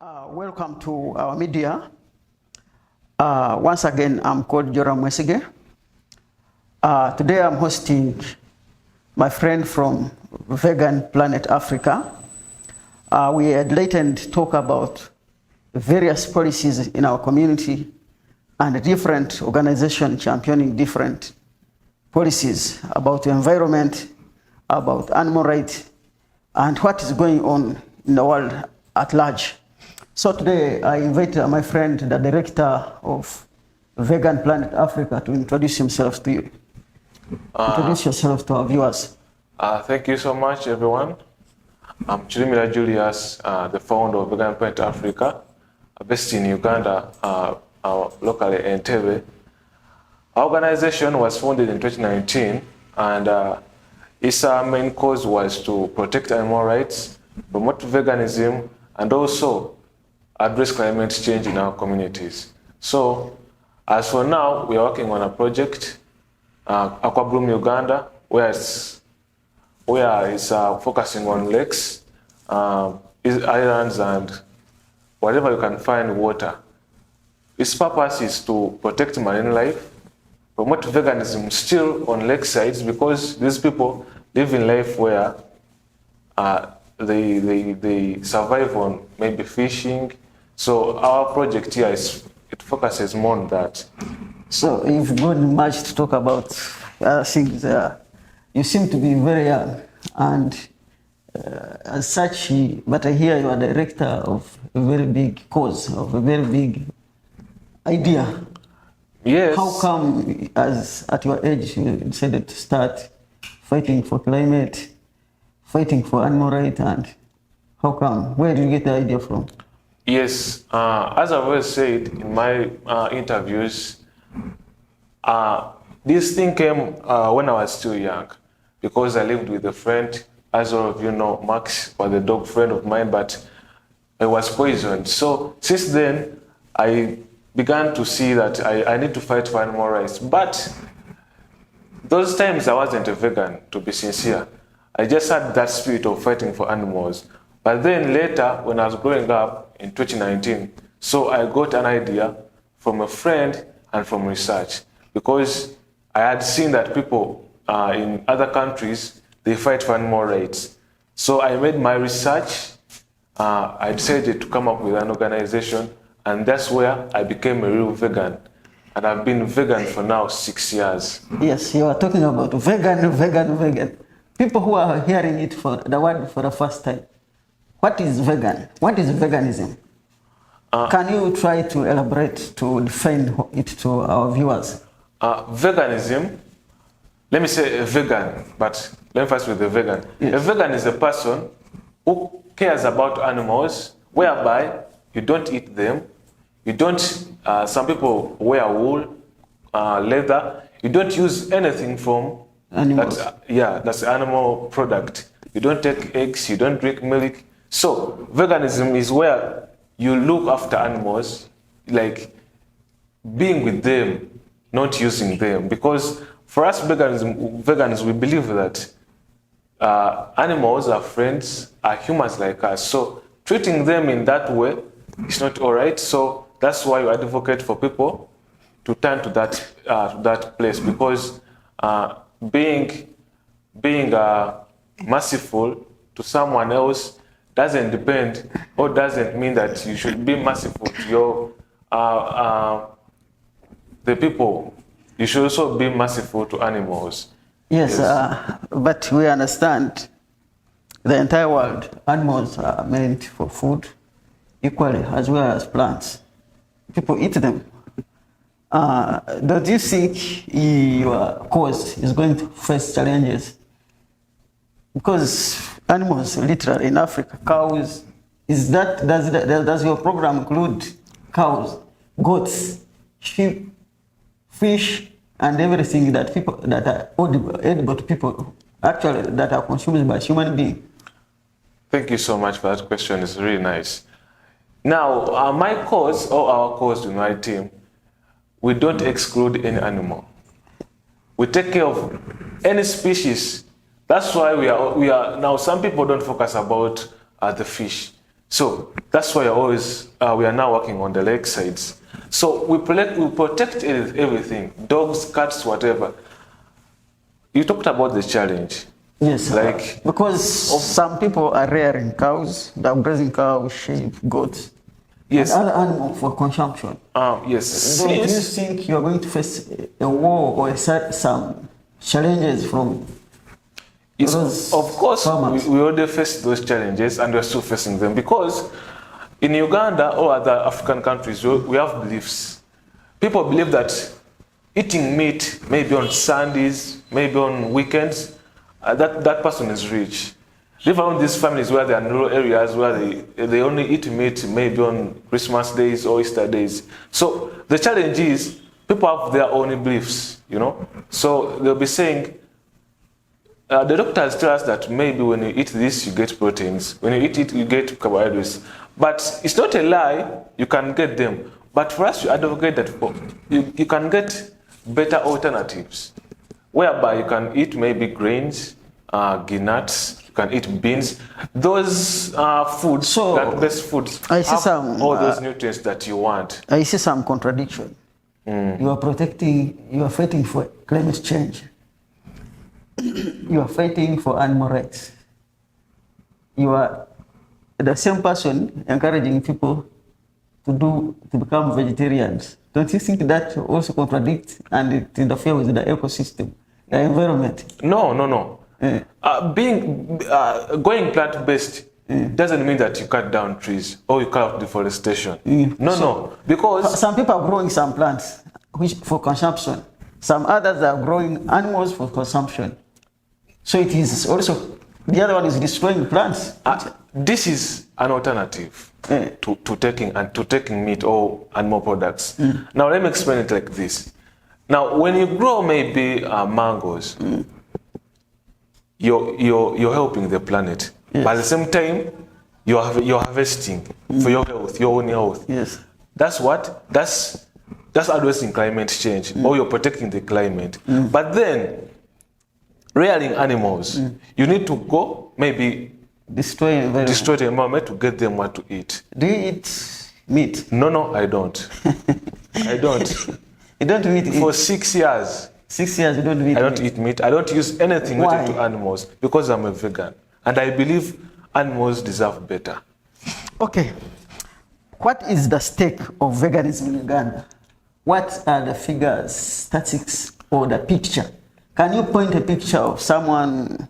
Welcome to our media. Once again, I'm called Joram Mwesige. Today I'm hosting my friend from Vegan Planet Africa. We enlightened talk about various policies in our community and different organizations championing different policies about the environment, about animal rights, and what is going on in the world at large. So today I invite my friend, the director of Vegan Planet Africa, to introduce himself to you. Introduce yourself to our viewers. Thank you so much, everyone. I'm Chirimira Julius, the founder of Vegan Planet Africa, based in Uganda, locally in Entebbe. Our organization was founded in 2019, and its main cause was to protect animal rights, promote veganism, and also address climate change in our communities. So, as for now, we are working on a project, Aquabloom Uganda, where it's focusing on lakes, islands, and wherever you can find water. Its purpose is to protect marine life, promote veganism still on lakesides, because these people live in life where they survive on maybe fishing. So our project here it focuses more on that. So you've got much to talk about things. You seem to be very young, and as such, but I hear you are director of a very big cause, of a very big idea. Yes. How come, at your age, you decided to start fighting for climate, fighting for animal rights, and how come? Where did you get the idea from? Yes, as I've always said in my interviews, this thing came when I was still young, because I lived with a friend. As all of you know, Max was a dog friend of mine, but I was poisoned. So since then, I began to see that I need to fight for animal rights. But those times I wasn't a vegan, to be sincere. I just had that spirit of fighting for animals. But then later, when I was growing up in 2019, so I got an idea from a friend and from research, because I had seen that people in other countries, they fight for animal rights. So I made my research. I decided to come up with an organization, and that's where I became a real vegan. And I've been vegan for now 6 years. Yes, you are talking about vegan. People who are hearing it for the word for the first time. What is vegan? What is veganism? Can you try to elaborate, to define it to our viewers? Veganism, let me say a vegan, but let me first with the vegan. Yes. A vegan is a person who cares about animals, whereby you don't eat them, you don't, some people wear wool, leather, you don't use anything from animals. That's animal product. You don't take eggs, you don't drink milk. So veganism is where you look after animals, like being with them, not using them. Because for us vegans, we believe that animals are friends, are humans like us. So treating them in that way is not all right. So that's why we advocate for people to turn to that place, because being merciful to someone else doesn't depend, or doesn't mean that you should be merciful to your the people. You should also be merciful to animals. Yes, but we understand the entire world, animals are meant for food equally, as well as plants. People eat them. Do you think your cause is going to face challenges? Because animals, literally in Africa, cows, does your program include cows, goats, sheep, fish, and everything that are edible to people, actually that are consumed by human beings? Thank you so much for that question. It's really nice. Now, my cause, or our cause with my team, we don't exclude any animal. We take care of any species. That's why we are now. Some people don't focus about the fish. So that's why always we are now working on the lake sides. So we protect everything, dogs, cats, whatever. You talked about the challenge. Yes, like because some people are rearing cows, they're grazing cows, sheep, goats, yes, and other animals for consumption. Yes. Do you think you're going to face a war or some challenges from Yes, of course, we already face those challenges and we're still facing them because in Uganda or other African countries, we have beliefs. People believe that eating meat, maybe on Sundays, maybe on weekends, that person is rich. Live around these families where they are in rural areas where they only eat meat maybe on Christmas days or Easter days. So the challenge is people have their own beliefs, you know. So they'll be saying, the doctors tell us that maybe when you eat this, you get proteins. When you eat it, you get carbohydrates. But it's not a lie, you can get them. But for us to advocate that you can get better alternatives, whereby you can eat maybe grains, nuts, you can eat beans. Those foods, plant-based foods, have all those nutrients that you want. I see some contradiction. You are fighting for climate change. You are fighting for animal rights. You are the same person encouraging people to become vegetarians. Don't you think that also contradicts and it interferes with the ecosystem, the environment? No. Going plant-based doesn't mean that you cut down trees or you cut out deforestation. No, because some people are growing some plants for consumption. Some others are growing animals for consumption. So it is also, the other one is destroying plants. This is an alternative to taking meat or animal products. Now let me explain it like this. Now when you grow maybe mangoes, you're helping the planet. Yes. But at the same time, you're harvesting for your health, your own health. Yes. That's what? That's addressing climate change, or you're protecting the climate. But then, rearing animals, you need to go maybe destroy the environment to get them what to eat. Do you eat meat? No, I don't. I don't. You don't eat meat? For 6 years. 6 years you don't eat meat? I don't eat meat. I don't use anything related to animals because I'm a vegan. And I believe animals deserve better. Okay. What is the stake of veganism in Uganda? What are the figures, statistics, or the picture? Can you point a picture of someone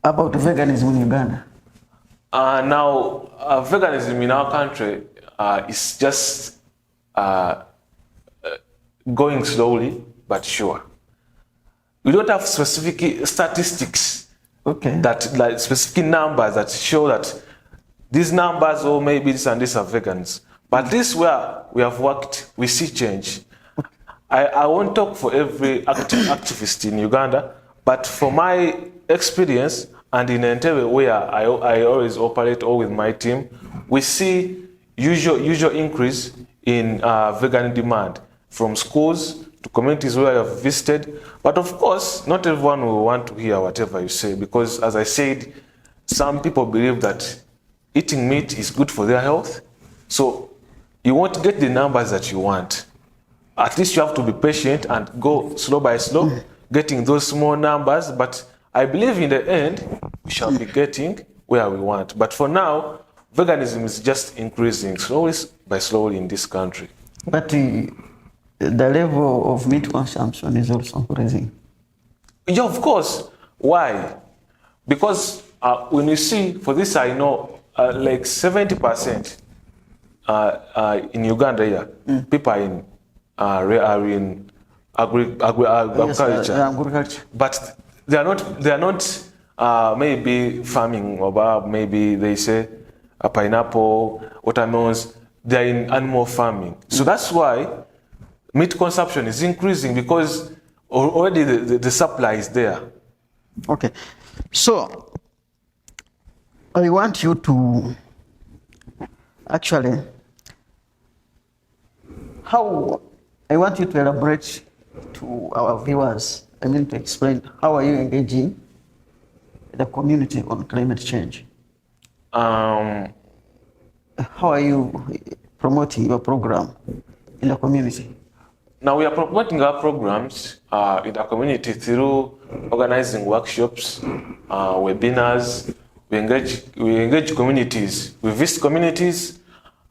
about veganism in Uganda? Now, veganism in our country is just going slowly but sure. We don't have specific statistics, that like specific numbers that show that these numbers or maybe this and this are vegans. But this where we have worked, we see change. I won't talk for every activist in Uganda, but for my experience and in Entebbe where I always operate all with my team, we see usual increase in vegan demand from schools to communities where I've visited. But of course, not everyone will want to hear whatever you say because, as I said, some people believe that eating meat is good for their health. So you won't get the numbers that you want. At least you have to be patient and go slow by slow, getting those small numbers. But I believe in the end, we shall be getting where we want. But for now, veganism is just increasing slowly in this country. But the level of meat consumption is also increasing. Yeah, of course. Why? Because when you see, for this I know, like 70% in Uganda here, people are in agriculture. Agriculture. But they are not maybe farming, or maybe they say a pineapple, watermelons. They are in animal farming. So that's why meat consumption is increasing because already the supply is there. Okay. So I want you to actually, I want you to elaborate to our viewers, to explain how are you engaging the community on climate change? how are you promoting your program in the community? Now we are promoting our programs in the community through organizing workshops, webinars. We engage communities. We visit communities.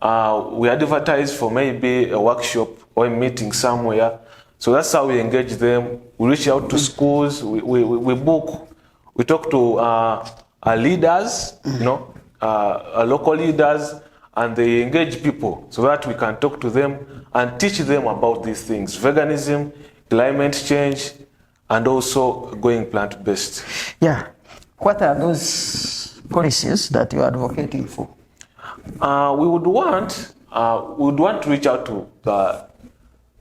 We advertise for maybe a workshop or a meeting somewhere. So that's how we engage them. We reach out to schools. We book. We talk to our leaders, our local leaders, and they engage people so that we can talk to them and teach them about these things: veganism, climate change, and also going plant-based. Yeah. What are those policies that you are advocating for? We would want to reach out to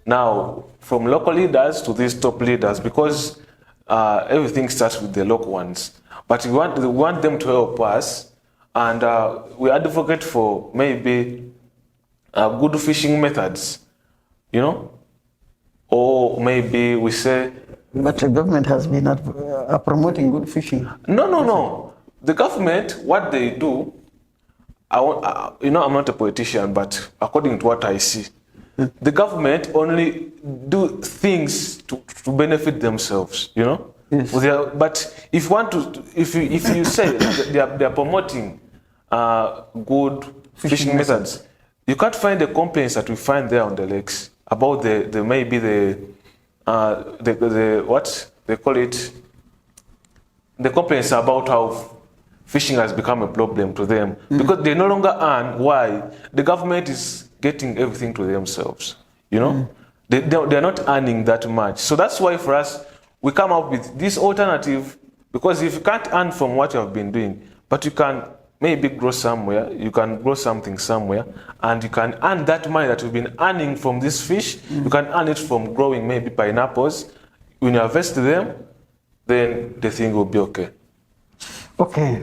now from local leaders to these top leaders, because everything starts with the local ones. But we want them to help us, and we advocate for maybe good fishing methods, or maybe we say. But the government has been promoting good fishing. No. The government, what they do, I'm not a politician, but according to what I see, the government only do things to benefit themselves, Yes. But if you say they are promoting good fishing methods, you can't find the complaints that we find there on the lakes about the what they call it, the complaints about how fishing has become a problem to them, because they no longer earn. Why? The government is getting everything to themselves, They're not earning that much. So that's why for us, we come up with this alternative, because if you can't earn from what you have been doing, but you can maybe grow somewhere, you can grow something somewhere, and you can earn that money that you've been earning from this fish. You can earn it from growing maybe pineapples. When you harvest them, then the thing will be okay. Okay.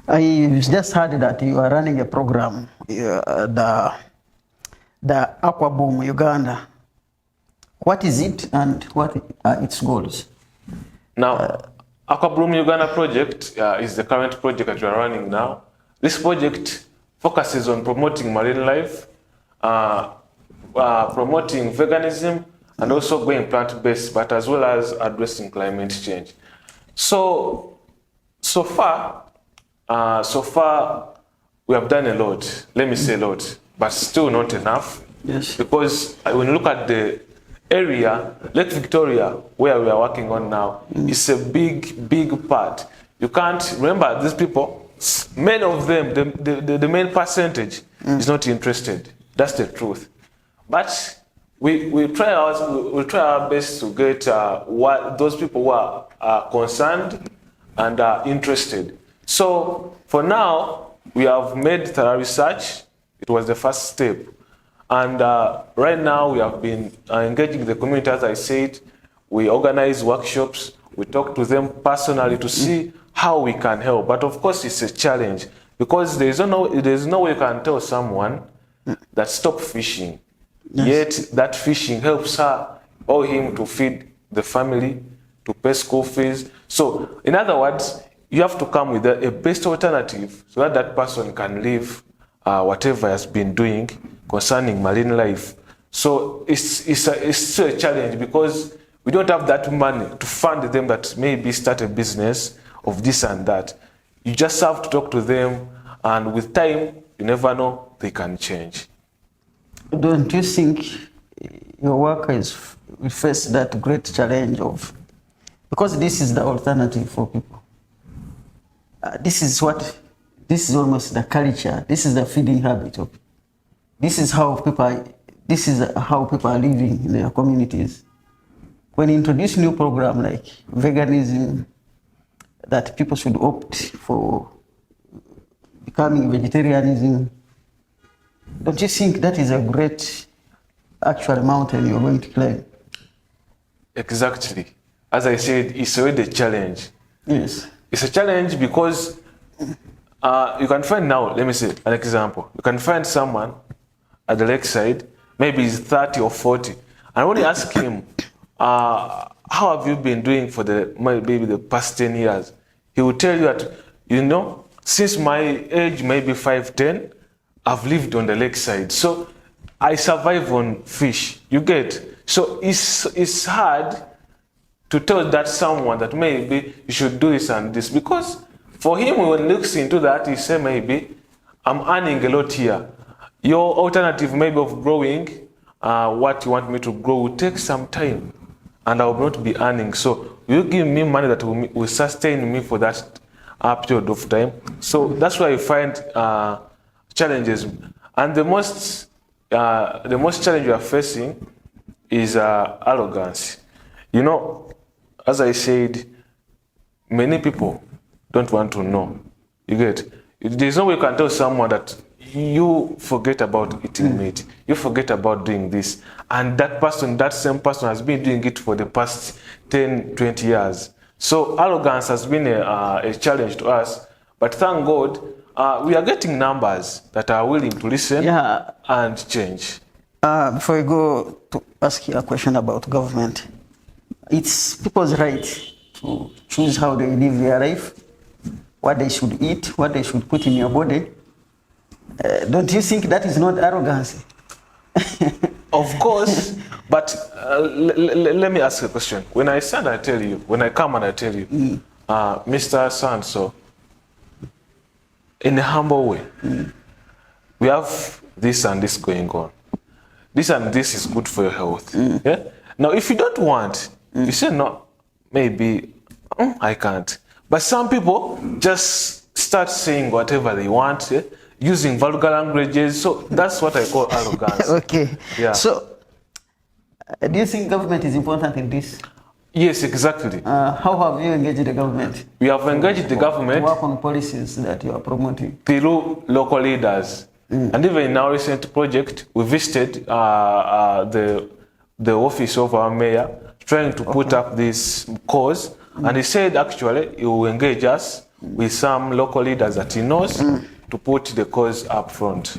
I just heard that you are running a program, the Aqua Boom Uganda. What is it and what are its goals? Now, Aqua Boom Uganda project is the current project that we are running now. This project focuses on promoting marine life, promoting veganism, and also going plant-based, but as well as addressing climate change. So far, we have done a lot. Let me say a lot, but still not enough. Yes. Because when you look at the area, Lake Victoria, where we are working on now, is a big part. You can't remember these people. Many of them, the main percentage is not interested. That's the truth. But we try our best to get those people who are concerned and are interested. So for now, we have made thorough research. It was the first step. And right now we have been engaging the community, as I said. We organize workshops. We talk to them personally to see how we can help. But of course, it's a challenge, because there's no way you can tell someone that stop fishing. Yes. Yet that fishing helps her or him to feed the family, to pay school fees. So in other words, you have to come with a best alternative so that that person can live whatever has been doing concerning marine life. So it's still a challenge, because we don't have that money to fund them that maybe start a business of this and that. You just have to talk to them, and with time, you never know, they can change. Don't you think your workers will face that great challenge of, because this is the alternative for people. This is almost the culture. This is the feeding habit of. This is how people are living in their communities. When you introduce new program like veganism, that people should opt for becoming vegetarianism, don't you think that is a great actual mountain you're going to climb? Exactly. As I said, it's already a challenge. Yes. It's a challenge because you can find now, let me say an example. You can find someone at the lakeside, maybe he's 30 or 40, and when you ask him, how have you been doing for maybe the past 10 years? He will tell you that, since my age, maybe 5, 10, I've lived on the lakeside, so I survive on fish. You get? So it's hard to tell that someone that maybe you should do this and this, because for him, when he looks into that, he say maybe I'm earning a lot here. Your alternative maybe of growing what you want me to grow will take some time, and I will not be earning. So you give me money that will sustain me for that period of time. So that's why I find challenges, and the most challenge we are facing is arrogance. You know, as I said, many people don't want to know. You get? There's no way you can tell someone that you forget about eating meat, you forget about doing this, and that same person has been doing it for the past 10, 20 years. So arrogance has been a challenge to us, but thank God we are getting numbers that are willing to listen and change. Before I go to ask you a question about government, it's people's right to choose how they live their life, what they should eat, what they should put in your body. Don't you think that is not arrogance? Of course, but let me ask a question. When I stand, I tell you, when I come and I tell you, Mr. So-and-so, in a humble way, we have this and this going on. This and this is good for your health. Yeah? Now, if you don't want, you say, no, maybe I can't. But some people just start saying whatever they want, using vulgar languages. So that's what I call arrogance. Okay. Yeah. So, do you think government is important in this? Yes, exactly. How have you engaged the government? We have engaged the government to work on policies that you are promoting through local leaders. And even in our recent project, we visited the office of our mayor, trying to put up this cause. And he said, actually, he will engage us with some local leaders that he knows to put the cause up front.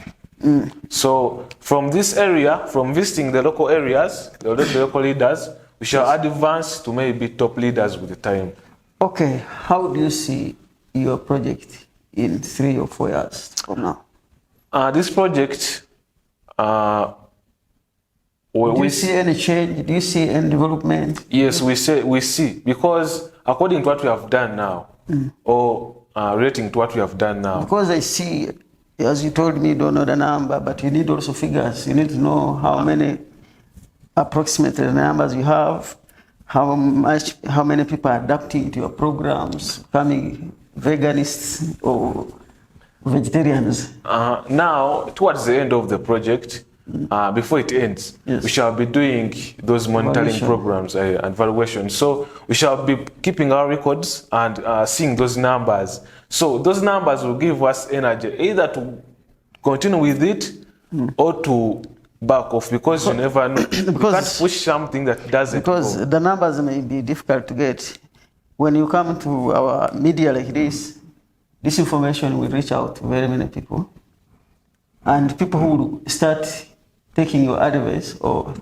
So from this area, from visiting the local areas, the local leaders, we shall advance to maybe top leaders with the time. Okay, how do you see your project in 3 or 4 years from now? This project, do you see any change? Do you see any development? Yes, we see, because according to what we have done now, or relating to what we have done now. Because I see, as you told me, you don't know the number, but you need also figures. You need to know how many, approximately the numbers you have, how many people are adapting to your programs, becoming veganists or vegetarians. Now, towards the end of the project, before it ends, we shall be doing those monitoring programs and valuation. So we shall be keeping our records and seeing those numbers. So those numbers will give us energy either to continue with it or to back off, because you never know. You can't push something that doesn't go. The numbers may be difficult to get. When you come to our media like this information will reach out to very many people. And people who will start taking your advice or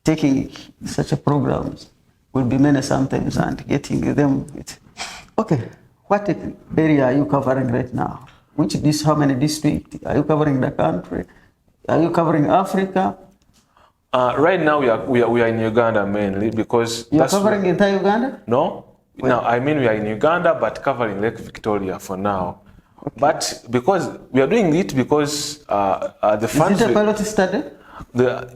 taking such a programs will be many sometimes, and getting them. Okay, what area are you covering right now? How many districts? Are you covering the country? Are you covering Africa? Right now we are in Uganda mainly, because you're covering entire Uganda? No. No, I mean we are in Uganda, but covering Lake Victoria for now. Okay. But because we are doing it because the funds. Is it a pilot study?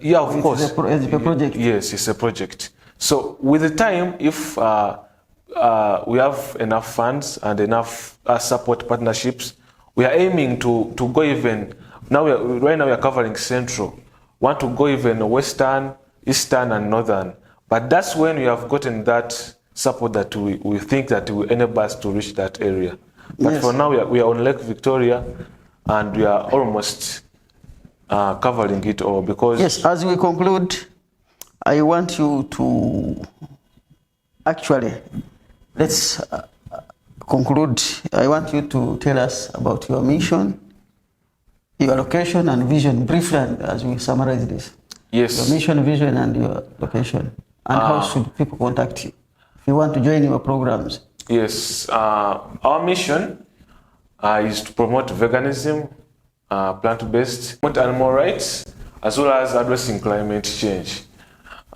Yeah, of course. It's a project. Yes, it's a project. So with the time, if we have enough funds and enough support partnerships, we are aiming to go even. Right now we are covering Central. Want to go even Western, Eastern, and Northern. But that's when we have gotten that support that we think that will enable us to reach that area. But for now, we are on Lake Victoria, and we are almost covering it all. Because yes, as we conclude, I want you to actually, let's conclude. I want you to tell us about your mission, your location and vision, briefly, as we summarize this. Yes. Your mission, vision, and your location. And how should people contact you if you want to join your programs? Yes. Our mission is to promote veganism plant-based, animal rights, as well as addressing climate change.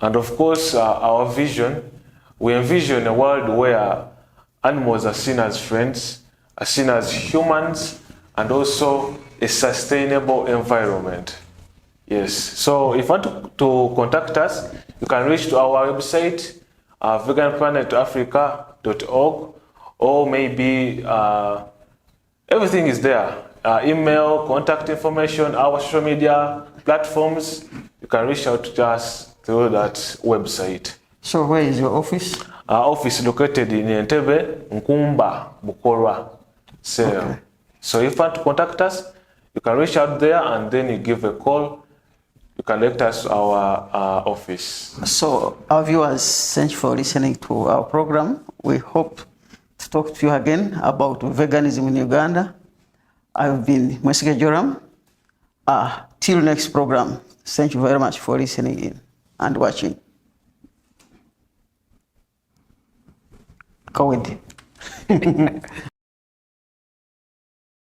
And of course, our vision, we envision a world where animals are seen as friends, are seen as humans, and also a sustainable environment. Yes, so if you want to contact us, you can reach to our website, veganplanetafrica.org, or maybe everything is there. Email, contact information, our social media platforms. You can reach out to us through that website. So where is your office? Our office is located in Entebbe, Nkumba, Bukolwa. Okay. So if you want to contact us, you can reach out there and then you give a call. You can direct us to our office. So our viewers, thank you for listening to our program. We hope to talk to you again about veganism in Uganda. I've been Mwesige Joram. Till next program, thank you very much for listening in and watching. Go with it.